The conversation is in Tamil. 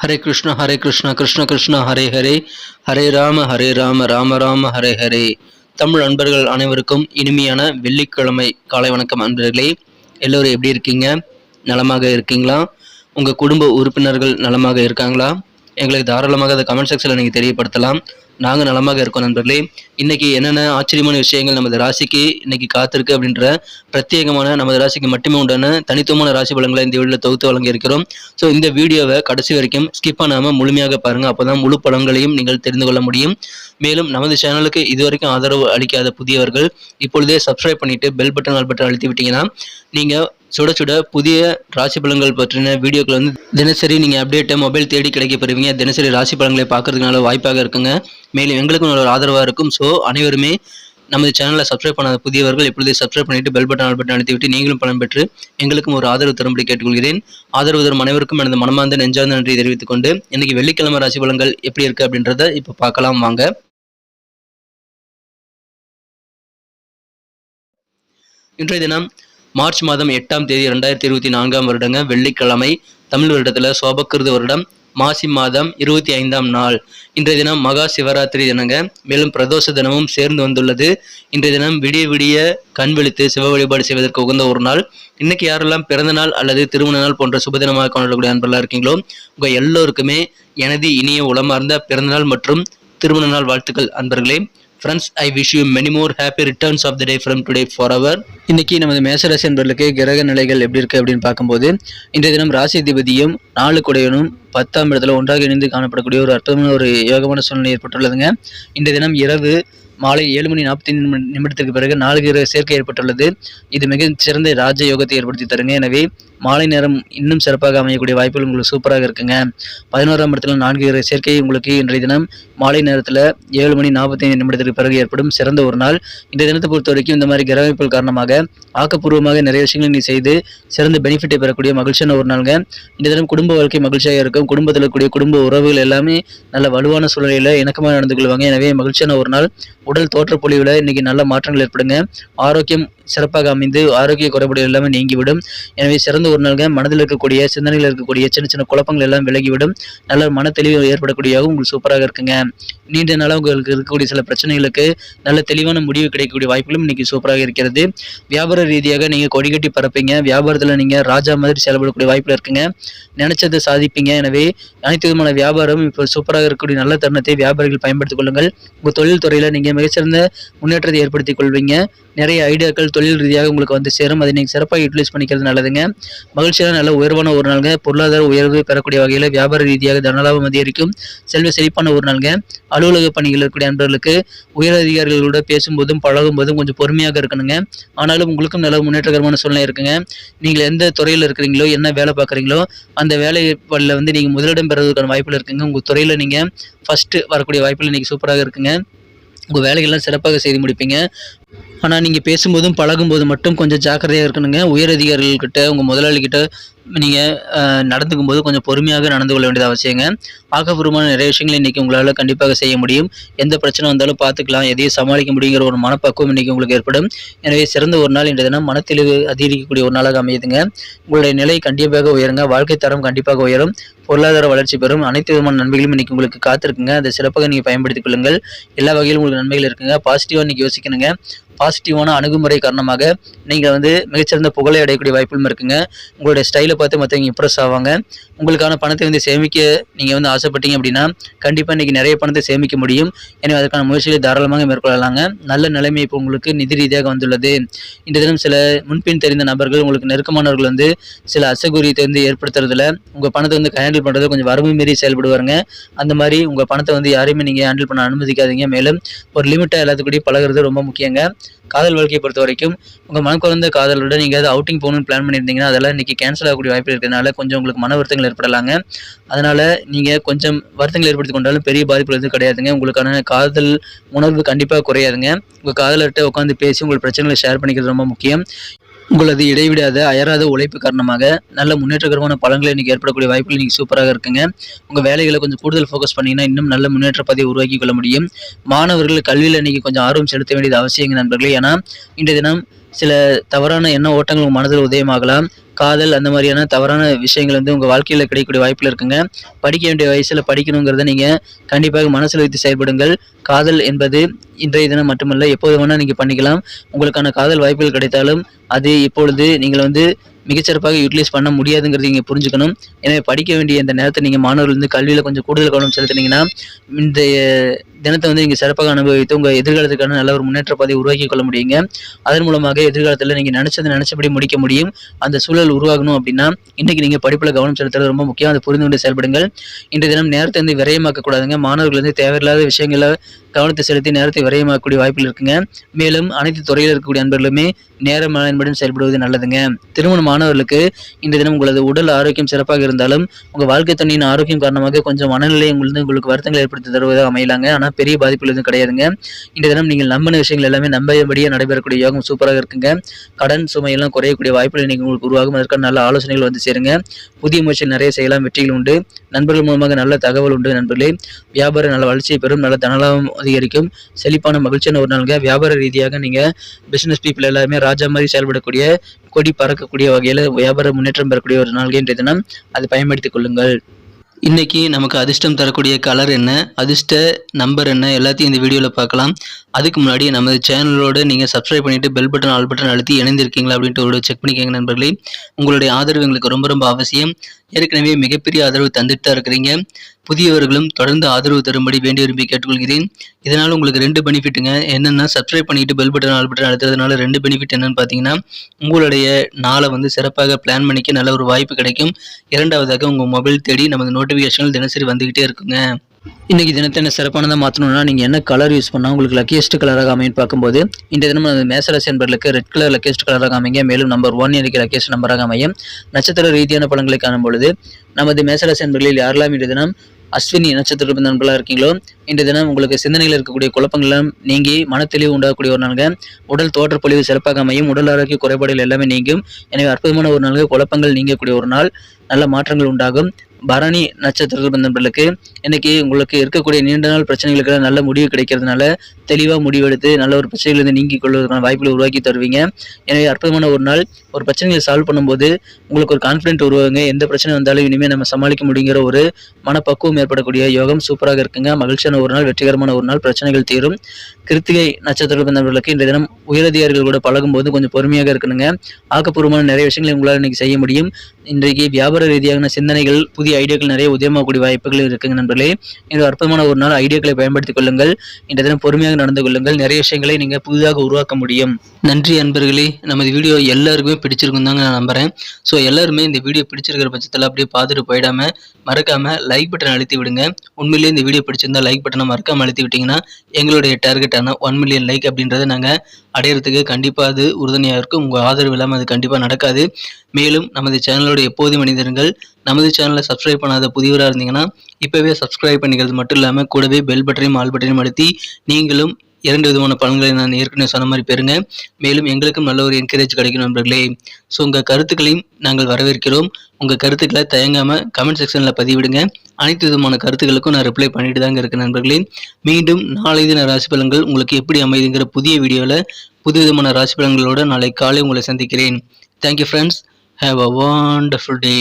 ஹரே கிருஷ்ணா கிருஷ்ண கிருஷ்ணா ஹரே ஹரே, ஹரே ராம ராம ராம ஹரே ஹரே. தமிழ் அன்பர்கள் அனைவருக்கும் இனிமையான வெள்ளிக்கிழமை காலை வணக்கம். அன்பர்களே, எல்லோரும் எப்படி இருக்கீங்க? நலமாக இருக்கீங்களா? உங்கள் குடும்ப உறுப்பினர்கள் நலமாக இருக்காங்களா? எங்களுக்கு தாராளமாக அதை கமெண்ட் செக்ஷனில் நீங்கள் தெரியப்படுத்தலாம். நாங்கள் நலமாக இருக்கோம் நண்பர்களே. இன்னைக்கு என்னென்ன ஆச்சரியமான விஷயங்கள் நமது ராசிக்கு இன்னைக்கு காத்திருக்கு அப்படின்ற பிரத்யேகமான நமது ராசிக்கு மட்டுமே உண்டான தனித்துவமான ராசி பலன்களை இந்த வீடியோவில் தொகுத்து வழங்கி இருக்கிறோம். ஸோ இந்த வீடியோவை கடைசி வரைக்கும் ஸ்கிப் பண்ணாமல் முழுமையாக பாருங்கள். அப்போ தான் முழு பலன்களையும் நீங்கள் தெரிந்து கொள்ள முடியும். மேலும் நமது சேனலுக்கு இதுவரைக்கும் ஆதரவு அளிக்காத புதியவர்கள் இப்பொழுதே சப்ஸ்கிரைப் பண்ணிட்டு பெல் பட்டன் ஆல் பட்டன் அழுத்தி விட்டீங்கன்னா நீங்கள் சுட சுட புதிய ராசி பலன்கள் பற்றின வீடியோக்கள் வந்து தினசரி நீங்கள் அப்டேட்டை மொபைல் தேடி கிடைக்க பெறுவீங்க. தினசரி ராசி பலன்களை பார்க்கறதுனால வாய்ப்பாக இருக்குங்க. மேலும் எங்களுக்கும் ஒரு ஆதரவாக இருக்கும். ஸோ அனைவருமே நமது சேனலை சப்ஸ்கிரைப் பண்ணாத புதியவர்கள் இப்பொழுதே சப்ஸ்கிரைப் பண்ணிட்டு பெல் பட்டன் ஆல் பட்டன் அழுத்தி விட்டு நீங்களும் பலன் பெற்று எங்களுக்கும் ஒரு ஆதரவு தரும்படி கேட்டுக்கொள்கிறேன். ஆதரவு தரும் அனைவருக்கும் எனது மனமார்ந்த நெஞ்சார்ந்த நன்றி தெரிவித்துக் கொண்டு இன்னைக்கு வெள்ளிக்கிழமை ராசி பலன்கள் எப்படி இருக்கு அப்படின்றத இப்போ பார்க்கலாம் வாங்க. இன்றைய தினம் மார்ச் மாதம் 8ஆம் தேதி 2024 வருடங்க, வெள்ளிக்கிழமை. தமிழ் வருடத்தில் சோபக்கிருது வருடம் மாசி மாதம் 25ஆம் நாள். இன்றைய தினம் மகா சிவராத்திரி தினங்க. மேலும் பிரதோஷ தினமும் சேர்ந்து வந்துள்ளது. இன்றைய தினம் விடிய விடிய கண் விழித்து சிவ வழிபாடு செய்வதற்கு உகந்த ஒரு நாள். இன்னைக்கு யாரெல்லாம் பிறந்த நாள் அல்லது திருமண நாள் போன்ற சுபதினமாக கொண்டாடக்கூடிய அன்பர்களாக இருக்கீங்களோ உங்கள் எல்லோருக்குமே எனது இனிய உளமார்ந்த பிறந்தநாள் மற்றும் திருமண நாள் வாழ்த்துக்கள் அன்பர்களே. Friends, I wish you many more happy returns of the day from today forever. இன்னைக்கு நமது மேசராசி என்பவர்களுக்கு கிரக நிலைகள் எப்படி இருக்கு அப்படின்னு பார்க்கும்போது, இன்றைய தினம் ராசி அதிபதியும் 4 குடையனும் 10ஆம் இடத்துல ஒன்றாக இணைந்து காணப்படக்கூடிய ஒரு அற்புதமான ஒரு யோகமான சூழ்நிலை ஏற்பட்டுள்ளதுங்க. இன்றைய தினம் இரவு மாலை 7:45 பிறகு 4 கிரக சேர்க்கை ஏற்பட்டுள்ளது. இது மிக சிறந்த ராஜ யோகத்தை ஏற்படுத்தி தருங்க. எனவே மாலை நேரம் இன்னும் சிறப்பாக அமையக்கூடிய வாய்ப்புகள் உங்களுக்கு சூப்பராக இருக்குங்க. 11ஆம் இடத்துல 4 கிரக சேர்க்கை உங்களுக்கு இன்றைய தினம் மாலை நேரத்தில் 7:45 பிறகு ஏற்படும் சிறந்த ஒரு நாள். இன்றைய தினத்தை பொறுத்த வரைக்கும் இந்த மாதிரி கிரக அமைப்புகள் காரணமாக ஆக்கப்பூர்வமாக நிறைய விஷயங்களை நீ செய்து சிறந்த பெனிஃபிட்டை பெறக்கூடிய மகிழ்ச்சியான ஒரு நாளுங்க. இன்றைய தினம் குடும்ப வாழ்க்கை மகிழ்ச்சியாக இருக்கும். குடும்பத்தில் இருக்கக்கூடிய குடும்ப உறவுகள் எல்லாமே நல்ல வலுவான சூழ்நிலையில் இணக்கமாக நடந்து கொள்வாங்க. எனவே மகிழ்ச்சியான ஒரு நாள். உடல் தோற்றப்பொழிவில் இன்னைக்கு நல்ல மாற்றங்கள் ஏற்படுங்க. ஆரோக்கியம் சிறப்பாக அமைந்து ஆரோக்கிய குறைபாடு எல்லாமே நீங்கிவிடும். எனவே சிறந்த ஒரு நாள்ங்க. மனதில் இருக்கக்கூடிய சிந்தனையில் இருக்கக்கூடிய சின்ன சின்ன குழப்பங்கள் எல்லாம் விலகிவிடும். நல்ல மன தெளிவு ஏற்படக்கூடியவும் உங்களுக்கு சூப்பராக இருக்குங்க. நீண்ட நாளாக உங்களுக்கு இருக்கக்கூடிய சில பிரச்சனைகளுக்கு நல்ல தெளிவான முடிவு கிடைக்கக்கூடிய வாய்ப்புகளும் இன்னைக்கு சூப்பராக இருக்கிறது. வியாபார ரீதியாக நீங்கள் கொடிகட்டி பரப்பீங்க. வியாபாரத்தில் நீங்கள் ராஜா மாதிரி செயல்படக்கூடிய வாய்ப்புகள் இருக்குங்க. நினைச்சதை சாதிப்பீங்க. எனவே அனைத்து விதமான வியாபாரம் இப்போ சூப்பராக இருக்கக்கூடிய நல்ல தருணத்தை வியாபாரிகள் பயன்படுத்திக் கொள்ளுங்கள். உங்கள் தொழில் துறையில் நீங்கள் மிகச்சிறந்த முன்னேற்றத்தை ஏற்படுத்திக் கொள்வீங்க. நிறைய ஐடியாக்கள் தொழில் ரீதியாக உங்களுக்கு வந்து சேரும். அதை நீங்கள் சிறப்பாக யூட்டிலைஸ் பண்ணிக்கிறது நல்லதுங்க. மகிழ்ச்சியான நல்ல உயர்வான ஒரு நாளுங்க. பொருளாதார உயர்வு பெறக்கூடிய வகையில் வியாபார ரீதியாக தனலாபம் அதிகரிக்கும். செல்வ செழிப்பான ஒரு நாளுங்க. அலுவலக பணிகள் இருக்கக்கூடிய நண்பர்களுக்கு உயர் அதிகாரிகளோட பேசும்போதும் பழகும் போதும் கொஞ்சம் பொறுமையாக இருக்கணுங்க. ஆனாலும் உங்களுக்கும் நல்ல முன்னேற்றகரமான சூழ்நிலை இருக்குங்க. நீங்கள் எந்த துறையில் இருக்கிறீங்களோ என்ன வேலை பார்க்குறீங்களோ அந்த வேலைகளில் வந்து நீங்கள் முதலிடம் பெறுவதற்கான வாய்ப்புகள் இருக்குங்க. உங்கள் துறையில் நீங்கள் ஃபஸ்ட்டு வரக்கூடிய வாய்ப்புகள் இன்றைக்கி சூப்பராக இருக்குங்க. உங்கள் வேலைகள்லாம் சிறப்பாக செய்து முடிப்பீங்க. ஆனால் நீங்கள் பேசும்போதும் பழகும்போது மட்டும் கொஞ்சம் ஜாக்கிரதையாக இருக்கணுங்க. உயர் அதிகாரிகள்கிட்ட உங்கள் முதலாளிகிட்ட நீங்கள் நடந்துக்கும் போது கொஞ்சம் பொறுமையாக நடந்து கொள்ள வேண்டியது அவசியங்க. ஆக்கப்பூர்வமான நிறைய விஷயங்கள் இன்றைக்கி உங்களால் கண்டிப்பாக செய்ய முடியும். எந்த பிரச்சனை வந்தாலும் பார்த்துக்கலாம், எதையும் சமாளிக்க முடியுங்கிற ஒரு மனப்பக்குவம் இன்றைக்கி உங்களுக்கு ஏற்படும். எனவே சிறந்த ஒரு நாள் இன்றைய தினம் மனத்தெளிவு அதிகரிக்கக்கூடிய ஒரு நாளாக அமையுதுங்க. உங்களுடைய நிலை கண்டிப்பாக உயருங்க. வாழ்க்கை தரம் கண்டிப்பாக உயரும். பொருளாதார வளர்ச்சி பெறும். அனைத்து விதமான நன்மைகளும் இன்றைக்கி உங்களுக்கு காத்திருக்குங்க. அதை சிறப்பாக நீங்கள் பயன்படுத்திக் கொள்ளுங்கள். எல்லா வகையிலும் உங்களுக்கு நன்மைகள் இருக்குங்க. பாசிட்டிவாக இன்றைக்கி யோசிக்கணுங்க. பாசிட்டிவான அணுகுமுறை காரணமாக நீங்கள் வந்து மிகச்சிறந்த புகழை அடையக்கூடிய வாய்ப்பும் இருக்குங்க. உங்களுடைய ஸ்டைலை பார்த்து மற்றவங்க இம்ப்ரெஸ் ஆவாங்க. உங்களுக்கான பணத்தை வந்து சேமிக்க நீங்கள் வந்து ஆசைப்பட்டீங்க அப்படின்னா கண்டிப்பாக இன்றைக்கி நிறைய பணத்தை சேமிக்க முடியும். எனவே அதற்கான முயற்சிகளை தாராளமாக மேற்கொள்ளலாங்க. நல்ல நிலைமை இப்போ உங்களுக்கு நிதி ரீதியாக வந்துள்ளது. இந்த தினம் சில முன்பின் தெரிந்த நபர்கள் உங்களுக்கு நெருக்கமானவர்கள் வந்து சில அசகுரியத்தை வந்து ஏற்படுத்துறதுல உங்கள் பணத்தை வந்து ஹேண்டில் பண்ணுறது கொஞ்சம் வரம்பு மீறி செயல்படுவாருங்க. அந்த மாதிரி உங்கள் பணத்தை வந்து யாரையுமே நீங்கள் ஹேண்டில் பண்ண அனுமதிக்காதீங்க. மேலும் ஒரு லிமிட்டாக எல்லாத்துக்கூடயும் பழகிறது ரொம்ப முக்கியங்க. காதல் வாழ்க்கையை பொறுத்த வரைக்கும் உங்கள் மன குறைந்த காதலோட நீங்கள் ஏதாவது அவுட்டிங் போகணும்னு பிளான் பண்ணியிருந்தீங்கன்னா அதெல்லாம் இன்றைக்கி கேன்சல் ஆகக்கூடிய வாய்ப்பு இருக்கிறதுனால கொஞ்சம் உங்களுக்கு மன வருத்தங்கள் ஏற்படலாங்க. அதனால் நீங்கள் கொஞ்சம் வருத்தங்கள் ஏற்படுத்தி கொண்டாலும் பெரிய பாதிப்புகள் எதுவும் கிடையாதுங்க. உங்களுக்கான காதல் உணர்வு கண்டிப்பாக குறையாதுங்க. உங்கள் காதலர்கிட்ட உட்காந்து பேசி உங்கள் பிரச்சனைகளை ஷேர் பண்ணிக்கிறது ரொம்ப முக்கியம். உங்களது இடைவிடாத அயராத உழைப்பு காரணமாக நல்ல முன்னேற்றகரமான பலன்களை இன்றைக்கி ஏற்படக்கூடிய வாய்ப்புகள் இன்றைக்கி சூப்பராக இருக்குங்க. உங்கள் வேலைகளை கொஞ்சம் கூடுதல் ஃபோக்கஸ் பண்ணிங்கன்னா இன்னும் நல்ல முன்னேற்ற பதிவை உருவாக்கி கொள்ள முடியும். மாணவர்கள் கல்வியில் இன்றைக்கி கொஞ்சம் ஆர்வம் செலுத்த வேண்டியது அவசியங்க நண்பர்களே. ஏன்னா இன்றைய தினம் சில தவறான எண்ண ஓட்டங்கள் உங்கள் மனதில் உதயமாகலாம். காதல் அந்த மாதிரியான தவறான விஷயங்கள் வந்து உங்கள் வாழ்க்கையில் கிடைக்கக்கூடிய வாய்ப்பில் இருக்குங்க. படிக்க வேண்டிய வயசில் படிக்கணுங்கிறத நீங்கள் கண்டிப்பாக மனசில் வைத்து செயல்படுங்கள். காதல் என்பது இன்றைய தினம் மட்டுமல்ல, எப்போது வேணால் நீங்கள் பண்ணிக்கலாம். உங்களுக்கான காதல் வாய்ப்புகள் கிடைத்தாலும் அது இப்பொழுது நீங்கள் வந்து மிகச்சிறப்பாக யூட்டிலைஸ் பண்ண முடியாதுங்கிறது நீங்கள் புரிஞ்சுக்கணும். எனவே படிக்க வேண்டிய இந்த நேரத்தை நீங்கள் மாணவர்கள் வந்து கல்வியில் கொஞ்சம் கூடுதல் கவனம் செலுத்தினீங்கன்னா இந்த தினத்தை வந்து நீங்கள் சிறப்பாக அனுபவித்து உங்கள் எதிர்காலத்துக்கான நல்ல ஒரு முன்னேற்ற பாதையை உருவாக்கி கொள்ள முடியுங்க. அதன் மூலமாக எதிர்காலத்தில் நீங்கள் நினச்சபடி முடிக்க முடியும். அந்த சூழல் உருவாகணும் அப்படின்னா இன்றைக்கி நீங்கள் படிப்பில் கவனம் செலுத்துறது ரொம்ப முக்கியம். அதை புரிந்து கொண்டு செயல்படுங்கள். இன்றைய தினம் நேரத்தை வந்து விரயமாக்கக்கூடாதுங்க. மாணவர்கள் வந்து தேவையில்லாத விஷயங்களை கவனத்தை செலுத்தி நேரத்தை விரயமாக்கக்கூடிய வாய்ப்பில் இருக்குங்க. மேலும் அனைத்து துறையில் இருக்கக்கூடிய அன்பர்களுமே நேர மேலாண்மையுடன் செயல்படுவது நல்லதுங்க. திருமண மாணவர்களுக்கு இந்த தினம் உங்களது உடல் ஆரோக்கியம் சிறப்பாக இருந்தாலும் உங்கள் வாழ்க்கை துணையின் ஆரோக்கியம் காரணமாக கொஞ்சம் மனநிலை உங்களுக்கு வருத்தங்கள் ஏற்படுத்தி தருவதாக அமையலாங்க. ஆனால் பெரிய பாதிப்புகள் எதுவும் கிடையாதுங்க. இந்த தினம் நீங்கள் நம்பின விஷயங்கள் எல்லாமே நம்பியபடியே நடைபெறக்கூடிய யோகம் சூப்பராக இருக்குங்க. கடன் சுமையெல்லாம் குறையக்கூடிய வாய்ப்புகள் நீங்கள் உங்களுக்கு உருவாகும். அதற்கான நல்ல ஆலோசனைகள் வந்து சேருங்க. புதிய முயற்சிகள் நிறைய செய்யலாம். வெற்றிகள் உண்டு. நண்பர்கள் மூலமாக நல்ல தகவல் உண்டு. நண்பர்களே, வியாபாரம் நல்ல வளர்ச்சியை பெறும். நல்ல தனலாபம் அதிகரிக்கும். செழிப்பான மகிழ்ச்சியான ஒரு நாளுங்க. வியாபார ரீதியாக நீங்கள் பிசினஸ் பீப்புள் எல்லாருமே ராஜா மாதிரி செயல்படக்கூடிய, கொடி பறக்கக்கூடிய வகையில் வியாபார முன்னேற்றம் பெறக்கூடிய ஒரு நாள்கள் இன்றைய தினம். அதை பயன்படுத்திக் கொள்ளுங்கள். இன்றைக்கி நமக்கு அதிர்ஷ்டம் தரக்கூடிய கலர் என்ன, அதிர்ஷ்ட நம்பர் என்ன, எல்லாத்தையும் இந்த வீடியோவில் பார்க்கலாம். அதுக்கு முன்னாடி நமது சேனலோடு நீங்கள் சப்ஸ்கிரைப் பண்ணிவிட்டு பெல் பட்டன் ஆல் பட்டன் அழுத்தி இணைந்திருக்கீங்களா அப்படின்ட்டு ஒரு செக் பண்ணிக்கோங்க நண்பர்களே. உங்களுடைய ஆதரவு எங்களுக்கு ரொம்ப ரொம்ப அவசியம். ஏற்கனவே மிகப்பெரிய ஆதரவு தந்துட்டு தான் இருக்கிறீங்க. புதியவர்களும் தொடர்ந்து ஆதரவு தரும்படி வேண்டி விரும்பி கேட்டுக்கொள்கிறேன். இதனால் உங்களுக்கு 2 பெனிஃபிட்டுங்க. என்னென்னா, சப்ஸ்கிரைப் பண்ணிவிட்டு பெல் பட்டன் ஆல் பட்டன் அழுத்துறதுனால 2 பெனிஃபிட் என்னென்னு பார்த்தீங்கன்னா, உங்களுடைய நாளை வந்து சிறப்பாக பிளான் பண்ணிக்க நல்ல ஒரு வாய்ப்பு கிடைக்கும். இரண்டாவதாக உங்கள் மொபைல் தேடி நமது நோட்டிஃபிகேஷன்கள் தினசரி வந்துக்கிட்டே இருக்குங்க. இன்றைக்கி தினத்தை என்ன சிறப்பானதாக மாற்றணும்னா நீங்கள் என்ன கலர் யூஸ் பண்ணால் உங்களுக்கு லக்கியஸ்ட் கலராக அமைன்னு பார்க்கும்போது இந்த தினம் மேசராசி என்பர்களுக்கு ரெட் கலர் லக்கியஸ்ட் கலராக அமைங்க. மேலும் நம்பர் 1 எனக்கு லக்கியஸ்ட் நம்பராக அமையும். நட்சத்திர ரீதியான பலன்களை காணும் பொழுது நமது மேசராசி என்பர்களில் யாரெல்லாம் இந்த தினம் அஸ்வினி நட்சத்திர நண்பர்களாக இருக்கீங்களோ இன்றைய தினம் உங்களுக்கு சிந்தனையில் இருக்கக்கூடிய குழப்பங்களும் நீங்கி மனத்தெளிவு உண்டாகக்கூடிய ஒரு நாள்கள். உடல் தோற்றப்பொழிவு சிறப்பாக அமையும். உடல் ஆரோக்கிய குறைபாடுகள் எல்லாமே நீங்கும். எனவே அற்புதமான ஒரு நாள்கள். குழப்பங்கள் நீங்கக்கூடிய ஒரு நாள். நல்ல மாற்றங்கள் உண்டாகும். பரணி நட்சத்திர நண்பர்களுக்கு இன்னைக்கு உங்களுக்கு இருக்கக்கூடிய நீண்ட நாள் பிரச்சனைகளுக்கு நல்ல முடிவு கிடைக்கிறதுனால தெளிவாக முடிவெடுத்து நல்ல ஒரு பிரச்சனைகளிலிருந்து நீங்கிக் கொள்வதற்கான வாய்ப்புகளை உருவாக்கி தருவீங்க. எனவே அற்புதமான ஒரு நாள். ஒரு பிரச்சனைகளை சால்வ் பண்ணும்போது உங்களுக்கு ஒரு கான்ஃபிடென்ட் உருவாங்க. எந்த பிரச்சனை வந்தாலும் இனிமேல் நம்ம சமாளிக்க முடியுங்கிற ஒரு மனப்பக்குவம் ஏற்படக்கூடிய யோகம் சூப்பராக இருக்குங்க. மகிழ்ச்சியான ஒரு நாள். வெற்றிகரமான ஒரு நாள். பிரச்சனைகள் தீரும். கிருத்திகை நட்சத்திர நண்பர்களுக்கு இந்த தினம் உயரதிகாரிகள் கூட பழகும்போது கொஞ்சம் பொறுமையாக இருக்கணுங்க. ஆக்கப்பூர்வமான நிறைய விஷயங்களை உங்களால் இன்னைக்கு செய்ய முடியும். இன்றைக்கு வியாபார ரீதியான சிந்தனைகள், புதிய ஐடியாக்கள் நிறைய உதயமாகக்கூடிய வாய்ப்புகள் இருக்குங்க நண்பர்களே. இது அற்புதமான ஒரு நாள். ஐடியாக்களை பயன்படுத்திக் கொள்ளுங்கள். இந்த தினம் பொறுமையாக நடந்து கொள்ளுங்கள். நிறைய விஷயங்களை நீங்கள் புதிதாக உருவாக்க முடியும். நன்றி அன்பர்களே. நமது வீடியோ எல்லாருக்குமே பிடிச்சிருக்கும் தாங்க நான் நம்புகிறேன். ஸோ எல்லாருமே இந்த வீடியோ பிடிச்சிருக்கிற பட்சத்தில் அப்படியே பார்த்துட்டு போயிடாமல் மறக்காமல் லைக் பட்டன் அழுத்தி விடுங்க. உண்மையிலேயே இந்த வீடியோ பிடிச்சிருந்தா லைக் பட்டனை மறக்காமல் அழுத்தி விட்டிங்கன்னா எங்களுடைய டார்கெட்டான 1 மில்லியன் லைக் அப்படின்றத நாங்கள் அடையிறதுக்கு கண்டிப்பாக அது உறுதுணையாக இருக்கும். உங்கள் ஆதரவு இல்லாமல் அது கண்டிப்பாக நடக்காது. மேலும் நமது சேனலோட எப்போதும் மனிதர்கள் நமது சேனலை சப்ஸ்கிரைப் பண்ணாத புதியவராக இருந்தீங்கன்னா இப்போவே சப்ஸ்கிரைப் பண்ணிக்கிறது மட்டும் இல்லாமல் கூடவே பெல் பட்டனையும் ஆல் பட்டனையும் அழுத்தி நீங்களும் 2 விதமான பலன்களை நான் ஏற்கனவே சொன்ன மாதிரி பெறுங்க. மேலும் எங்களுக்கும் நல்ல ஒரு என்கரேஜ் கிடைக்கும் நண்பர்களே. ஸோ உங்கள் கருத்துக்களையும் நாங்கள் வரவேற்கிறோம். உங்கள் கருத்துக்களை தயங்காமல் கமெண்ட் செக்ஷனில் பதிவிடுங்க. அனைத்து விதமான கருத்துக்களுக்கும் நான் ரிப்ளை பண்ணிட்டு தாங்க இருக்கேன் நண்பர்களே. மீண்டும் நாளை தின ராசி பலன்கள் உங்களுக்கு எப்படி அமைதுங்கிற புதிய வீடியோவில் புது விதமான ராசி பலன்களோடு நாளை காலை உங்களை சந்திக்கிறேன். Thank you friends. Have a wonderful day.